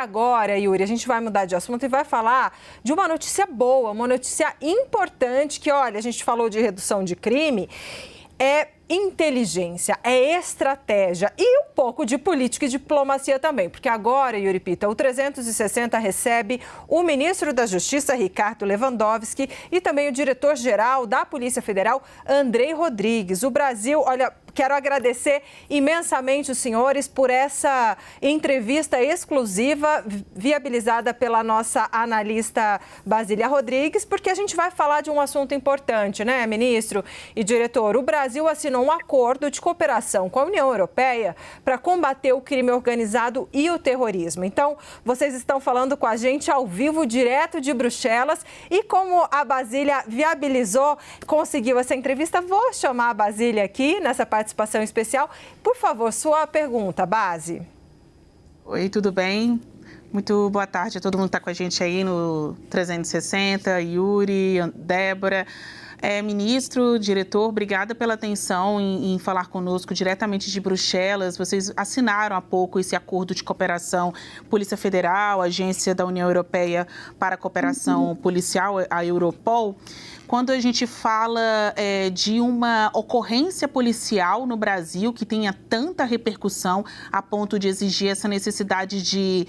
Agora, Yuri, a gente vai mudar de assunto e vai falar de uma notícia boa, uma notícia importante que, olha, a gente falou de redução de crime, é inteligência, é estratégia e um pouco de política e diplomacia também, porque agora, Yuri Pita, o 360 recebe o ministro da Justiça, Ricardo Lewandowski, e também o diretor-geral da Polícia Federal, Andrei Rodrigues. O Brasil, olha, quero agradecer imensamente os senhores por essa entrevista exclusiva viabilizada pela nossa analista Basília Rodrigues, porque a gente vai falar de um assunto importante, né, ministro e diretor? O Brasil assinou um acordo de cooperação com a União Europeia para combater o crime organizado e o terrorismo. Então, vocês estão falando com a gente ao vivo, direto de Bruxelas, e como a Basília viabilizou, conseguiu essa entrevista, vou chamar a Basília aqui nessa participação especial. Por favor, sua pergunta, Basi. Oi, tudo bem? Muito boa tarde a todo mundo que está com a gente aí no 360, Yuri, Débora. Ministro, diretor, obrigada pela atenção em falar conosco diretamente de Bruxelas. Vocês assinaram há pouco esse acordo de cooperação Polícia Federal, Agência da União Europeia para a Cooperação Policial, a Europol. Quando a gente fala de uma ocorrência policial no Brasil que tenha tanta repercussão a ponto de exigir essa necessidade de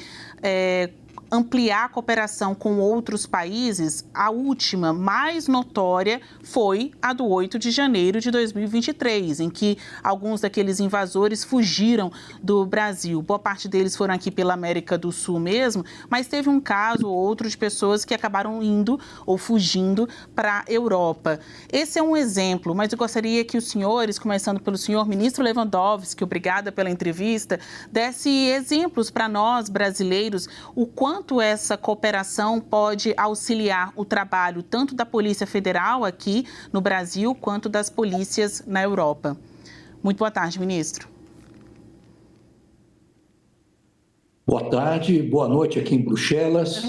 ampliar a cooperação com outros países, a última mais notória foi a do 8 de janeiro de 2023, em que alguns daqueles invasores fugiram do Brasil. Boa parte deles foram aqui pela América do Sul mesmo, mas teve um caso ou outro de pessoas que acabaram indo ou fugindo para a Europa. Esse é um exemplo, mas eu gostaria que os senhores, começando pelo senhor ministro Lewandowski, obrigada pela entrevista, desse exemplos para nós, brasileiros, o quanto essa cooperação pode auxiliar o trabalho tanto da Polícia Federal aqui no Brasil, quanto das polícias na Europa. Muito boa tarde, ministro. Boa tarde, boa noite aqui em Bruxelas.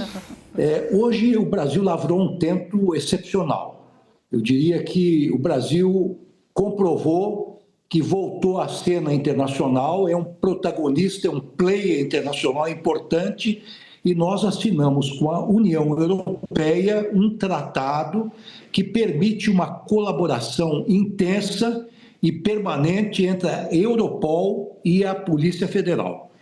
Hoje o Brasil lavrou um tempo excepcional. Eu diria que o Brasil comprovou que voltou à cena internacional, é um protagonista, é um player internacional importante, e nós assinamos com a União Europeia um tratado que permite uma colaboração intensa e permanente entre a Europol e a Polícia Federal,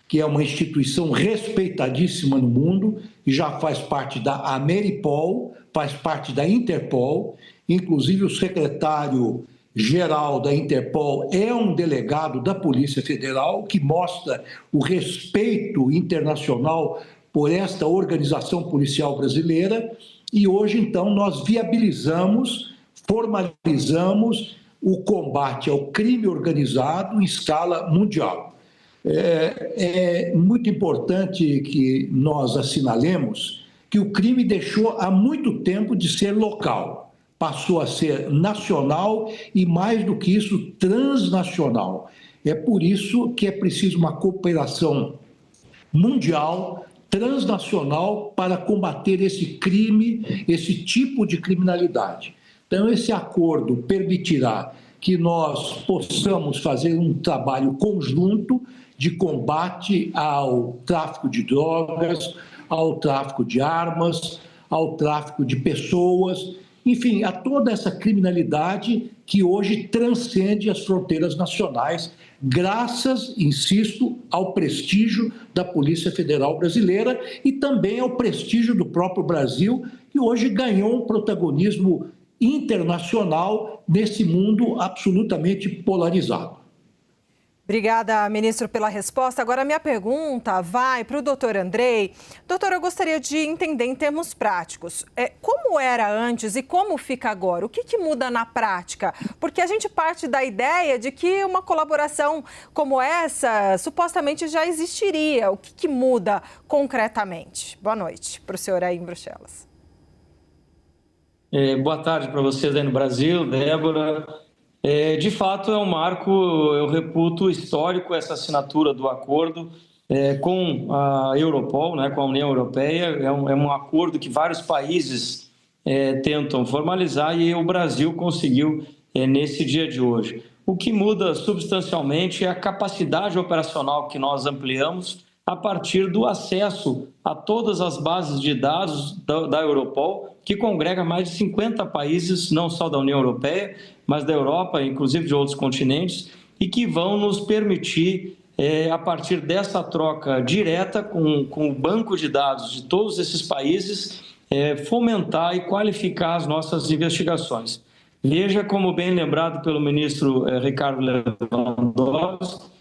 que é uma instituição respeitadíssima no mundo e já faz parte da Ameripol, faz parte da Interpol, inclusive o secretário-geral da Interpol é um delegado da Polícia Federal, que mostra o respeito internacional por esta organização policial brasileira, e hoje, então, nós viabilizamos, formalizamos o combate ao crime organizado em escala mundial. É muito importante que nós assinalemos que o crime deixou há muito tempo de ser local, passou a ser nacional e, mais do que isso, transnacional. É por isso que é preciso uma cooperação mundial, transnacional, para combater esse crime, esse tipo de criminalidade. Então, esse acordo permitirá que nós possamos fazer um trabalho conjunto de combate ao tráfico de drogas, ao tráfico de armas, ao tráfico de pessoas, enfim, a toda essa criminalidade que hoje transcende as fronteiras nacionais, graças, insisto, ao prestígio da Polícia Federal brasileira e também ao prestígio do próprio Brasil, que hoje ganhou um protagonismo internacional nesse mundo absolutamente polarizado. Obrigada, ministro, pela resposta. Agora, a minha pergunta vai para o doutor Andrei. Doutor, eu gostaria de entender em termos práticos, como era antes e como fica agora? O que muda na prática? Porque a gente parte da ideia de que uma colaboração como essa supostamente já existiria. O que muda concretamente? Boa noite para o senhor aí em Bruxelas. Boa tarde para vocês aí no Brasil, Débora. De fato, é um marco, eu reputo, histórico essa assinatura do acordo com a Europol, né, com a União Europeia. É um acordo que vários países tentam formalizar e o Brasil conseguiu nesse dia de hoje. O que muda substancialmente é a capacidade operacional que nós ampliamos a partir do acesso a todas as bases de dados da Europol, que congrega mais de 50 países, não só da União Europeia, mas da Europa, inclusive de outros continentes, e que vão nos permitir, a partir dessa troca direta com o banco de dados de todos esses países, fomentar e qualificar as nossas investigações. Veja, como bem lembrado pelo ministro Ricardo Lewandowski,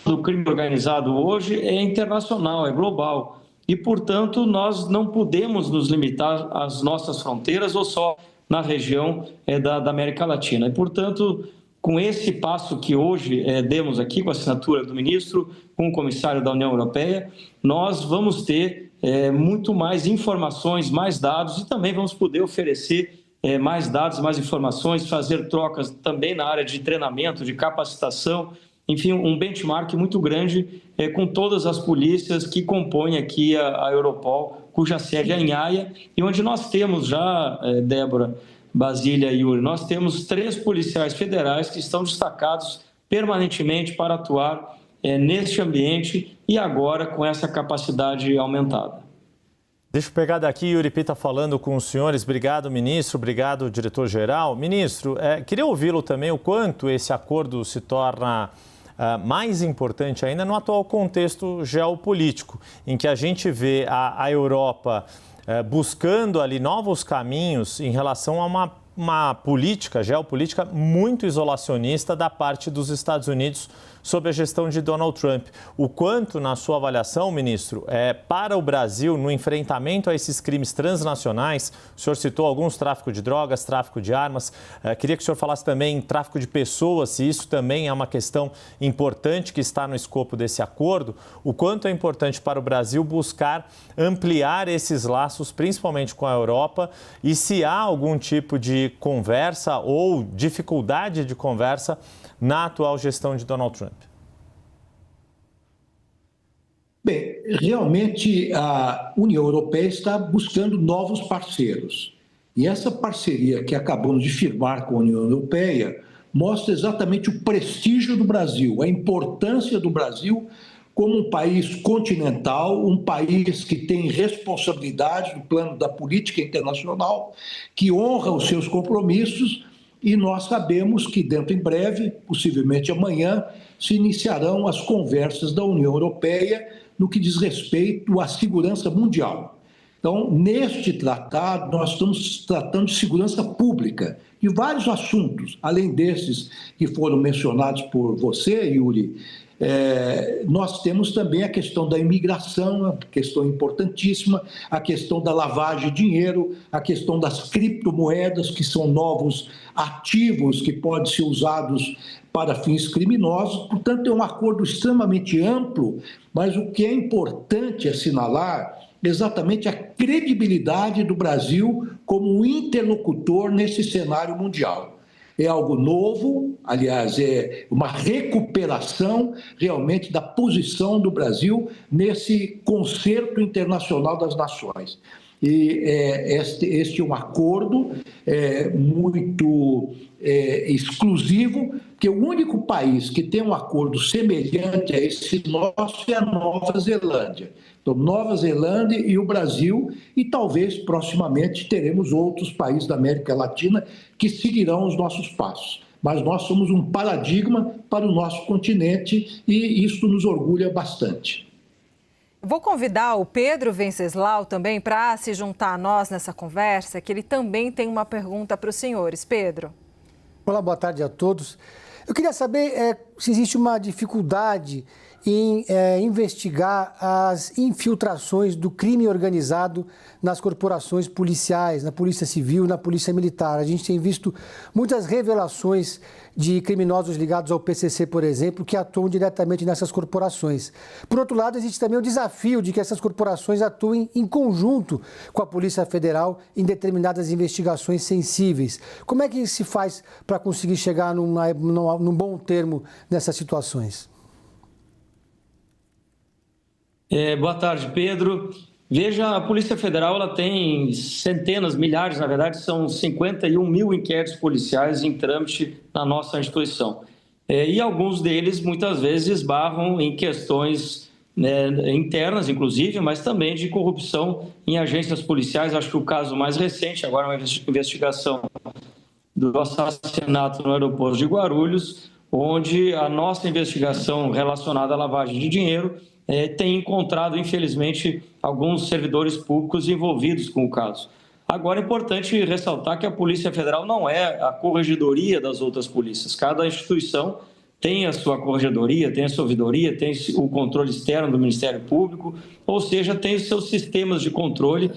o crime organizado hoje é internacional, é global. E, portanto, nós não podemos nos limitar às nossas fronteiras ou só na região da América Latina. E, portanto, com esse passo que hoje demos aqui, com a assinatura do ministro, com o comissário da União Europeia, nós vamos ter muito mais informações, mais dados e também vamos poder oferecer mais dados, mais informações, fazer trocas também na área de treinamento, de capacitação, enfim, um benchmark muito grande com todas as polícias que compõem aqui a Europol, cuja sede é em Haia, e onde nós temos já, Débora, Basília e Yuri, nós temos 3 policiais federais que estão destacados permanentemente para atuar neste ambiente e agora com essa capacidade aumentada. Deixa eu pegar daqui, Yuri Pita falando com os senhores. Obrigado, ministro. Obrigado, diretor-geral. Ministro, queria ouvi-lo também o quanto esse acordo se torna mais importante ainda no atual contexto geopolítico, em que a gente vê a Europa buscando ali novos caminhos em relação a uma política, geopolítica muito isolacionista da parte dos Estados Unidos sob a gestão de Donald Trump. O quanto, na sua avaliação, ministro, para o Brasil, no enfrentamento a esses crimes transnacionais, o senhor citou alguns, tráfico de drogas, tráfico de armas, queria que o senhor falasse também em tráfico de pessoas, se isso também é uma questão importante que está no escopo desse acordo, o quanto é importante para o Brasil buscar ampliar esses laços, principalmente com a Europa, e se há algum tipo de conversa ou dificuldade de conversa na atual gestão de Donald Trump? Bem, realmente a União Europeia está buscando novos parceiros. E essa parceria que acabamos de firmar com a União Europeia mostra exatamente o prestígio do Brasil, a importância do Brasil como um país continental, um país que tem responsabilidade no plano da política internacional, que honra os seus compromissos. E nós sabemos que dentro em breve, possivelmente amanhã, se iniciarão as conversas da União Europeia no que diz respeito à segurança mundial. Então, neste tratado, nós estamos tratando de segurança pública, de vários assuntos, além desses que foram mencionados por você, Yuri. Nós temos também a questão da imigração, a questão importantíssima, a questão da lavagem de dinheiro, a questão das criptomoedas, que são novos ativos que podem ser usados para fins criminosos. Portanto, é um acordo extremamente amplo, mas o que é importante assinalar é exatamente a credibilidade do Brasil como um interlocutor nesse cenário mundial. É algo novo, aliás, é uma recuperação realmente da posição do Brasil nesse concerto internacional das nações. E este é um acordo muito exclusivo, porque o único país que tem um acordo semelhante a esse nosso é a Nova Zelândia. Então, Nova Zelândia e o Brasil, e talvez proximamente teremos outros países da América Latina que seguirão os nossos passos. Mas nós somos um paradigma para o nosso continente e isso nos orgulha bastante. Vou convidar o Pedro Venceslau também para se juntar a nós nessa conversa, que ele também tem uma pergunta para os senhores. Pedro. Olá, boa tarde a todos. Eu queria saber se existe uma dificuldade em investigar as infiltrações do crime organizado nas corporações policiais, na Polícia Civil, na Polícia Militar. A gente tem visto muitas revelações de criminosos ligados ao PCC, por exemplo, que atuam diretamente nessas corporações. Por outro lado, existe também o desafio de que essas corporações atuem em conjunto com a Polícia Federal em determinadas investigações sensíveis. Como é que se faz para conseguir chegar num bom termo nessas situações? Boa tarde, Pedro. Veja, a Polícia Federal ela tem centenas, milhares, na verdade, são 51 mil inquéritos policiais em trâmite na nossa instituição. E alguns deles, muitas vezes, esbarram em questões internas, inclusive, mas também de corrupção em agências policiais. Acho que o caso mais recente, agora uma investigação do assassinato no aeroporto de Guarulhos, onde a nossa investigação relacionada à lavagem de dinheiro tem encontrado, infelizmente, alguns servidores públicos envolvidos com o caso. Agora, é importante ressaltar que a Polícia Federal não é a corregedoria das outras polícias. Cada instituição tem a sua corregedoria, tem a sua ouvidoria, tem o controle externo do Ministério Público, ou seja, tem os seus sistemas de controle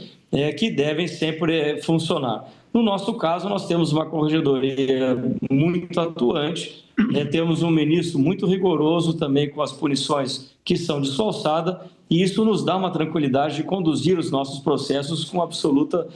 que devem sempre funcionar. No nosso caso, nós temos uma corregedoria muito atuante, temos um ministro muito rigoroso também com as punições que são de sua alçada, e isso nos dá uma tranquilidade de conduzir os nossos processos com absoluta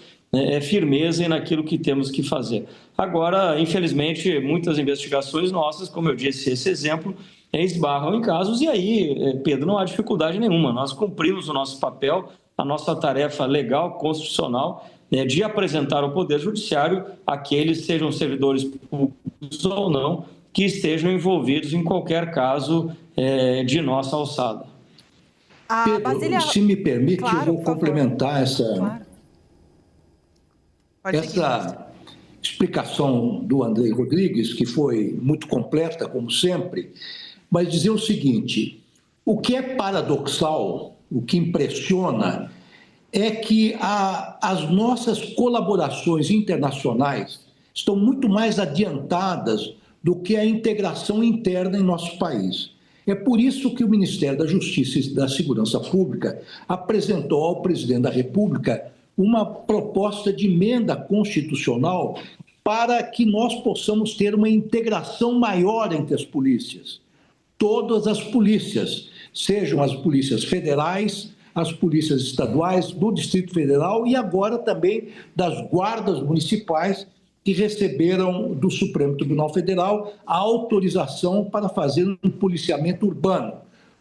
firmeza naquilo que temos que fazer. Agora, infelizmente, muitas investigações nossas, como eu disse, esse exemplo, esbarram em casos, e aí, Pedro, não há dificuldade nenhuma. Nós cumprimos o nosso papel, a nossa tarefa legal, constitucional, de apresentar ao Poder Judiciário aqueles, sejam servidores públicos ou não, que estejam envolvidos em qualquer caso de nossa alçada. Pedro, Basília... se me permite, claro, eu vou complementar essa explicação do Andrei Rodrigues, que foi muito completa, como sempre, mas dizer o seguinte: o que é paradoxal, o que impressiona, é que as nossas colaborações internacionais estão muito mais adiantadas do que a integração interna em nosso país. É por isso que o Ministério da Justiça e da Segurança Pública apresentou ao presidente da República uma proposta de emenda constitucional para que nós possamos ter uma integração maior entre as polícias. Todas as polícias, sejam as polícias federais, as polícias estaduais, do Distrito Federal e agora também das guardas municipais, que receberam do Supremo Tribunal Federal a autorização para fazer um policiamento urbano,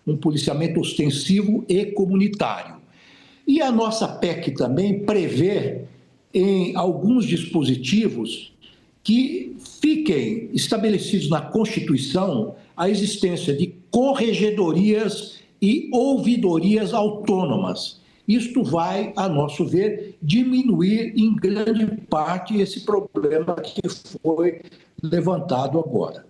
um policiamento ostensivo e comunitário. E a nossa PEC também prevê em alguns dispositivos que fiquem estabelecidos na Constituição a existência de corregedorias e ouvidorias autônomas. Isto vai, a nosso ver, diminuir em grande parte esse problema que foi levantado agora.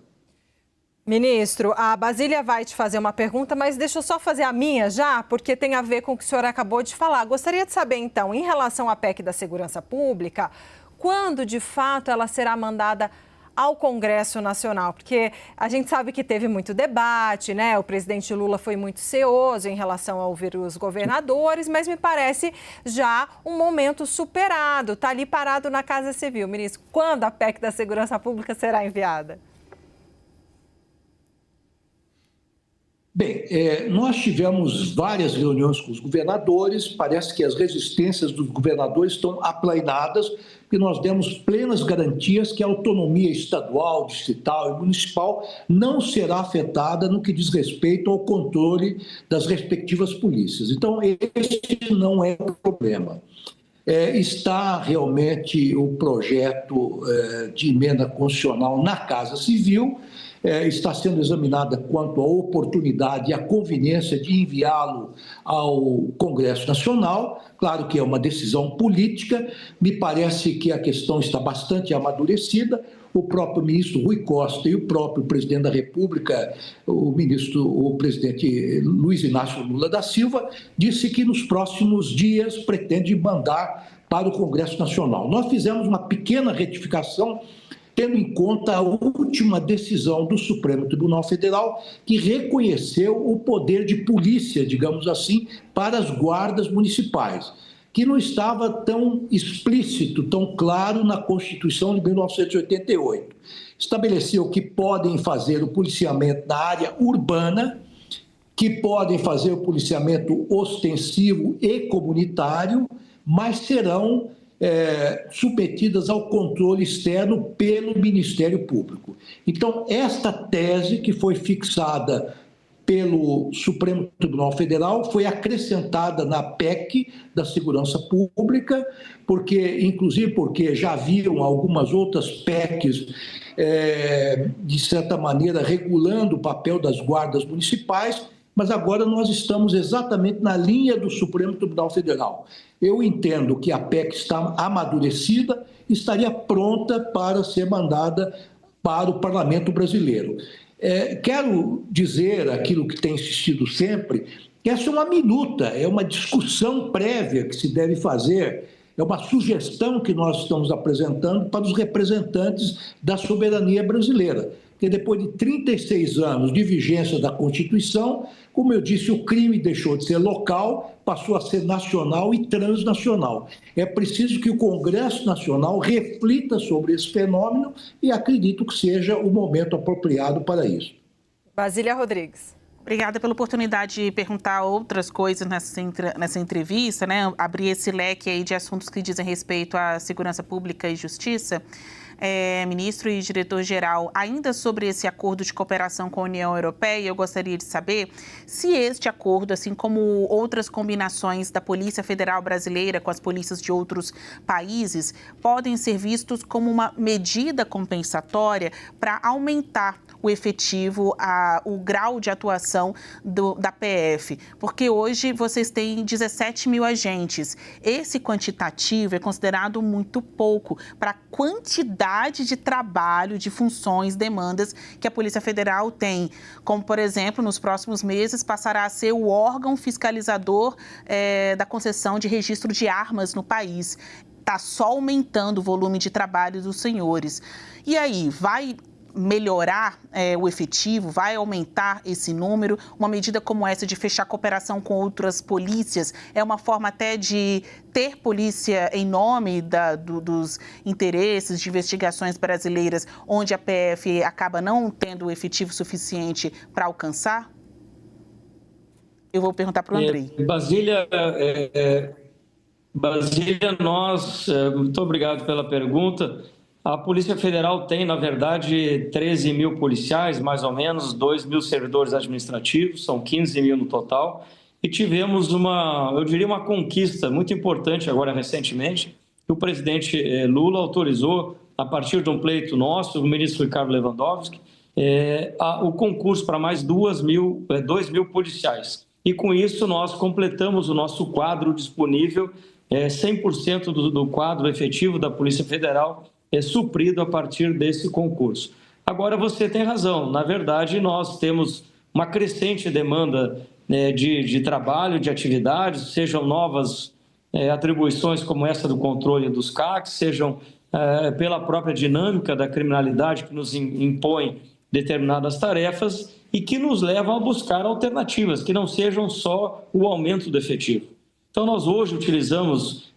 Ministro, a Basília vai te fazer uma pergunta, mas deixa eu só fazer a minha já, porque tem a ver com o que o senhor acabou de falar. Gostaria de saber, então, em relação à PEC da Segurança Pública, quando, de fato, ela será mandada ao Congresso Nacional, porque a gente sabe que teve muito debate, né? O presidente Lula foi muito cioso em relação a ouvir os governadores, mas me parece já um momento superado, está ali parado na Casa Civil. Ministro, quando a PEC da Segurança Pública será enviada? Bem, nós tivemos várias reuniões com os governadores, parece que as resistências dos governadores estão aplainadas, porque nós demos plenas garantias que a autonomia estadual, distrital e municipal não será afetada no que diz respeito ao controle das respectivas polícias. Então, esse não é o problema. Está realmente o projeto de emenda constitucional na Casa Civil, está sendo examinada quanto à oportunidade e à conveniência de enviá-lo ao Congresso Nacional. Claro que é uma decisão política, me parece que a questão está bastante amadurecida. O próprio ministro Rui Costa e o próprio presidente da República, o presidente Luiz Inácio Lula da Silva, disse que nos próximos dias pretende mandar para o Congresso Nacional. Nós fizemos uma pequena retificação, tendo em conta a última decisão do Supremo Tribunal Federal, que reconheceu o poder de polícia, digamos assim, para as guardas municipais, que não estava tão explícito, tão claro na Constituição de 1988. Estabeleceu que podem fazer o policiamento na área urbana, que podem fazer o policiamento ostensivo e comunitário, mas serão submetidas ao controle externo pelo Ministério Público. Então, esta tese que foi fixada pelo Supremo Tribunal Federal foi acrescentada na PEC da Segurança Pública, inclusive porque já haviam algumas outras PECs, de certa maneira, regulando o papel das guardas municipais, mas agora nós estamos exatamente na linha do Supremo Tribunal Federal. Eu entendo que a PEC está amadurecida e estaria pronta para ser mandada para o Parlamento brasileiro. Quero dizer aquilo que tem insistido sempre, que essa é uma minuta, é uma discussão prévia que se deve fazer, é uma sugestão que nós estamos apresentando para os representantes da soberania brasileira. Porque depois de 36 anos de vigência da Constituição, como eu disse, o crime deixou de ser local, passou a ser nacional e transnacional. É preciso que o Congresso Nacional reflita sobre esse fenômeno e acredito que seja o momento apropriado para isso. Basília Rodrigues. Obrigada pela oportunidade de perguntar outras coisas nessa entrevista, né? Abrir esse leque aí de assuntos que dizem respeito à segurança pública e justiça. Ministro e diretor-geral, ainda sobre esse acordo de cooperação com a União Europeia, eu gostaria de saber se este acordo, assim como outras combinações da Polícia Federal Brasileira com as polícias de outros países, podem ser vistos como uma medida compensatória para aumentar o efetivo, o grau de atuação da PF, porque hoje vocês têm 17 mil agentes. Esse quantitativo é considerado muito pouco para a quantidade de trabalho, de funções, demandas que a Polícia Federal tem, como, por exemplo, nos próximos meses passará a ser o órgão fiscalizador da concessão de registro de armas no país. Está só aumentando o volume de trabalho dos senhores. E aí, vai melhorar o efetivo, vai aumentar esse número? Uma medida como essa de fechar cooperação com outras polícias é uma forma até de ter polícia em nome dos interesses de investigações brasileiras, onde a PF acaba não tendo o efetivo suficiente para alcançar? Eu vou perguntar para o Andrei. Basília, muito obrigado pela pergunta. A Polícia Federal tem, na verdade, 13 mil policiais, mais ou menos, 2 mil servidores administrativos, são 15 mil no total. E tivemos uma conquista muito importante agora recentemente, que o presidente Lula autorizou, a partir de um pleito nosso, o ministro Ricardo Lewandowski, o concurso para mais 2 mil policiais. E com isso nós completamos o nosso quadro disponível, 100% do quadro efetivo da Polícia Federal suprido a partir desse concurso. Agora, você tem razão. Na verdade, nós temos uma crescente demanda de trabalho, de atividades, sejam novas atribuições como essa do controle dos CACs, sejam pela própria dinâmica da criminalidade que nos impõe determinadas tarefas e que nos levam a buscar alternativas, que não sejam só o aumento do efetivo. Então, nós hoje utilizamos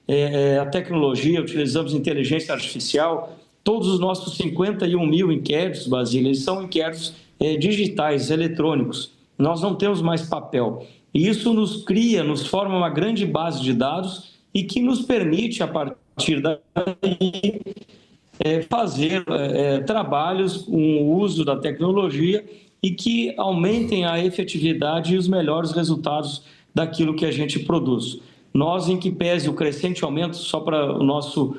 a tecnologia, utilizamos inteligência artificial. Todos os nossos 51 mil inquéritos, Basília, eles são inquéritos digitais, eletrônicos. Nós não temos mais papel. E isso nos forma uma grande base de dados e que nos permite, a partir daí, fazer trabalhos com o uso da tecnologia e que aumentem a efetividade e os melhores resultados daquilo que a gente produz. Nós, em que pese o crescente aumento, só para o nosso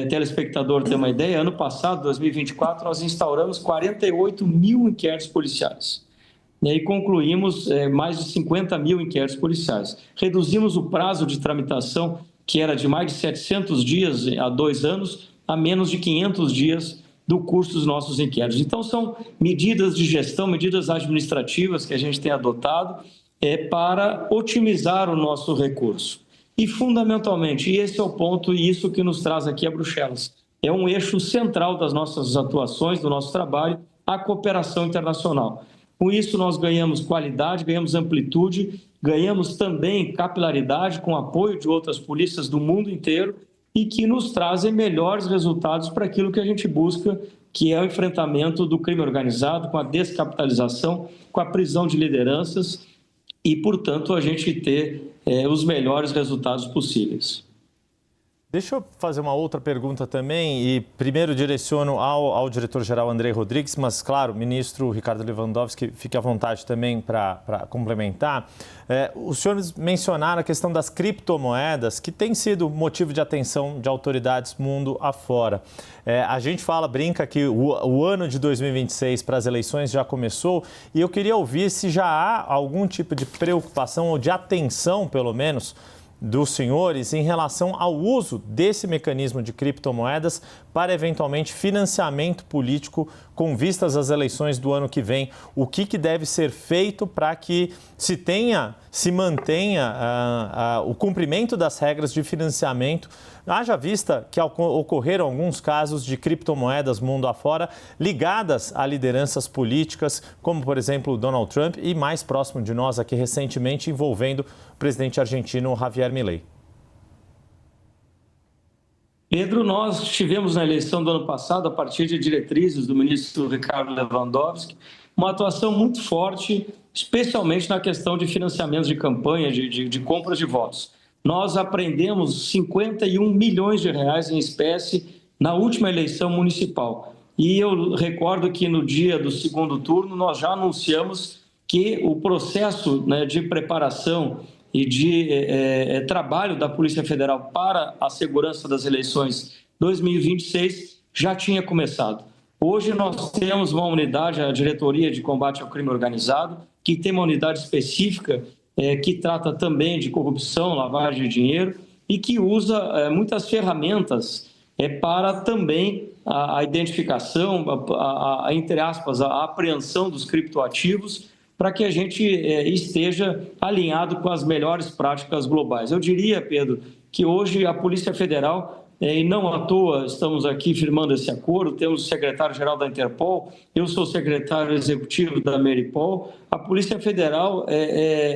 telespectador ter uma ideia, ano passado, 2024, nós instauramos 48 mil inquéritos policiais. E concluímos mais de 50 mil inquéritos policiais. Reduzimos o prazo de tramitação, que era de mais de 700 dias há 2 anos, a menos de 500 dias do curso dos nossos inquéritos. Então, são medidas de gestão, medidas administrativas que a gente tem adotado para otimizar o nosso recurso. E, fundamentalmente, e esse é o ponto e isso que nos traz aqui a Bruxelas, é um eixo central das nossas atuações, do nosso trabalho, a cooperação internacional. Com isso, nós ganhamos qualidade, ganhamos amplitude, ganhamos também capilaridade com apoio de outras polícias do mundo inteiro e que nos trazem melhores resultados para aquilo que a gente busca, que é o enfrentamento do crime organizado, com a descapitalização, com a prisão de lideranças e, portanto, a gente ter os melhores resultados possíveis. Deixa eu fazer uma outra pergunta também e primeiro direciono ao diretor-geral Andrei Rodrigues, mas claro, ministro Ricardo Lewandowski, fique à vontade também para complementar. Os senhores mencionaram a questão das criptomoedas, que tem sido motivo de atenção de autoridades mundo afora. A gente brinca que o ano de 2026 para as eleições já começou e eu queria ouvir se já há algum tipo de preocupação ou de atenção, pelo menos, dos senhores em relação ao uso desse mecanismo de criptomoedas para, eventualmente, financiamento político com vistas às eleições do ano que vem. O que deve ser feito para que se mantenha o cumprimento das regras de financiamento, haja vista que ocorreram alguns casos de criptomoedas mundo afora ligadas a lideranças políticas, como, por exemplo, o Donald Trump e, mais próximo de nós aqui recentemente, envolvendo o presidente argentino Javier Milei. Pedro, nós tivemos na eleição do ano passado, a partir de diretrizes do ministro Ricardo Lewandowski, uma atuação muito forte, especialmente na questão de financiamento de campanha, de compras de votos. Nós apreendemos 51 milhões de reais em espécie na última eleição municipal. E eu recordo que no dia do segundo turno nós já anunciamos que o processo, né, de preparação e de trabalho da Polícia Federal para a segurança das eleições 2026 já tinha começado. Hoje nós temos uma unidade, a Diretoria de Combate ao Crime Organizado, que tem uma unidade específica que trata também de corrupção, lavagem de dinheiro e que usa muitas ferramentas para também a identificação, entre aspas, a apreensão dos criptoativos, para que a gente esteja alinhado com as melhores práticas globais. Eu diria, Pedro, que hoje a Polícia Federal, e não à toa estamos aqui firmando esse acordo, temos o secretário-geral da Interpol, eu sou secretário executivo da Meripol, a Polícia Federal,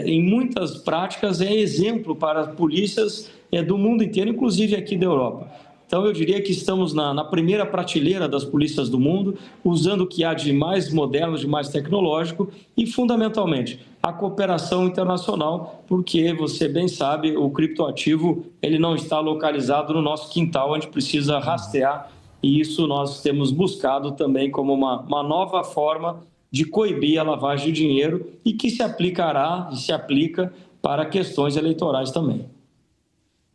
em muitas práticas, é exemplo para as polícias do mundo inteiro, inclusive aqui da Europa. Então, eu diria que estamos na primeira prateleira das polícias do mundo, usando o que há de mais moderno, de mais tecnológico e, fundamentalmente, a cooperação internacional, porque, você bem sabe, o criptoativo ele não está localizado no nosso quintal, a gente precisa rastrear e isso nós temos buscado também como uma nova forma de coibir a lavagem de dinheiro e que se aplicará e se aplica para questões eleitorais também.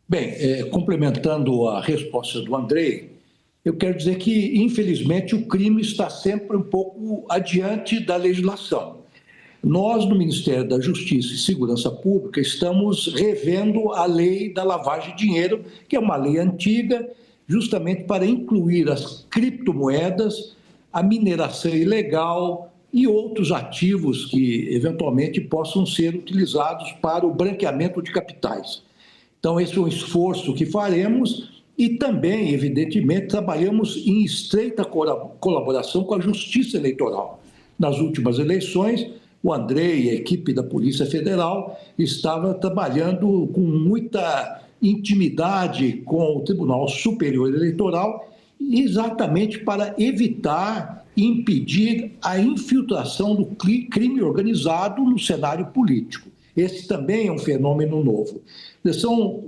Bem, complementando a resposta do Andrei, eu quero dizer que, infelizmente, o crime está sempre um pouco adiante da legislação. Nós, no Ministério da Justiça e Segurança Pública, estamos revendo a lei da lavagem de dinheiro, que é uma lei antiga, justamente para incluir as criptomoedas, a mineração ilegal e outros ativos que, eventualmente, possam ser utilizados para o branqueamento de capitais. Então, esse é um esforço que faremos e também, evidentemente, trabalhamos em estreita colaboração com a Justiça Eleitoral. Nas últimas eleições, o Andrei e a equipe da Polícia Federal estavam trabalhando com muita intimidade com o Tribunal Superior Eleitoral, exatamente para evitar e impedir a infiltração do crime organizado no cenário político. Esse também é um fenômeno novo. São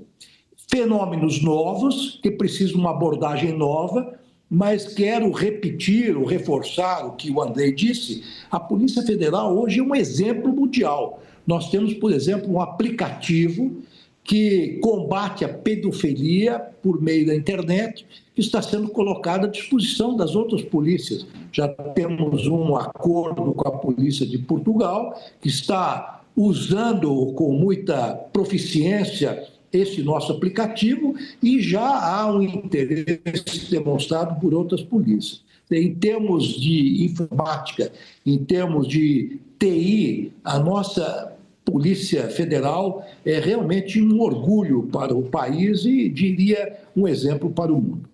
fenômenos novos que precisam de uma abordagem nova, mas quero repetir ou reforçar o que o Andrei disse. A Polícia Federal hoje é um exemplo mundial. Nós temos, por exemplo, um aplicativo que combate a pedofilia por meio da internet, que está sendo colocado à disposição das outras polícias. Já temos um acordo com a Polícia de Portugal, que está usando com muita proficiência esse nosso aplicativo e já há um interesse demonstrado por outras polícias. Em termos de informática, em termos de TI, a nossa Polícia Federal é realmente um orgulho para o país e, diria, um exemplo para o mundo.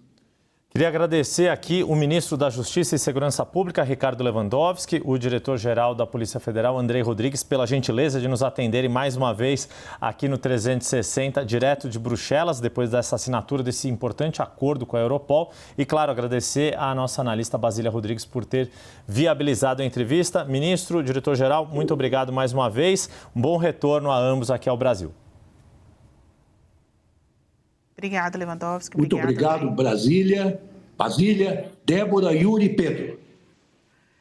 Queria agradecer aqui o ministro da Justiça e Segurança Pública, Ricardo Lewandowski, o diretor-geral da Polícia Federal, Andrei Rodrigues, pela gentileza de nos atenderem mais uma vez aqui no 360, direto de Bruxelas, depois dessa assinatura desse importante acordo com a Europol. E, claro, agradecer à nossa analista Basília Rodrigues por ter viabilizado a entrevista. Ministro, diretor-geral, muito obrigado mais uma vez. Um bom retorno a ambos aqui ao Brasil. Obrigada, Lewandowski. Muito obrigado, Basília, Débora, Yuri e Pedro.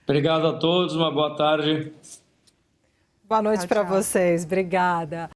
Obrigado a todos, uma boa tarde. Boa noite para vocês. Obrigada.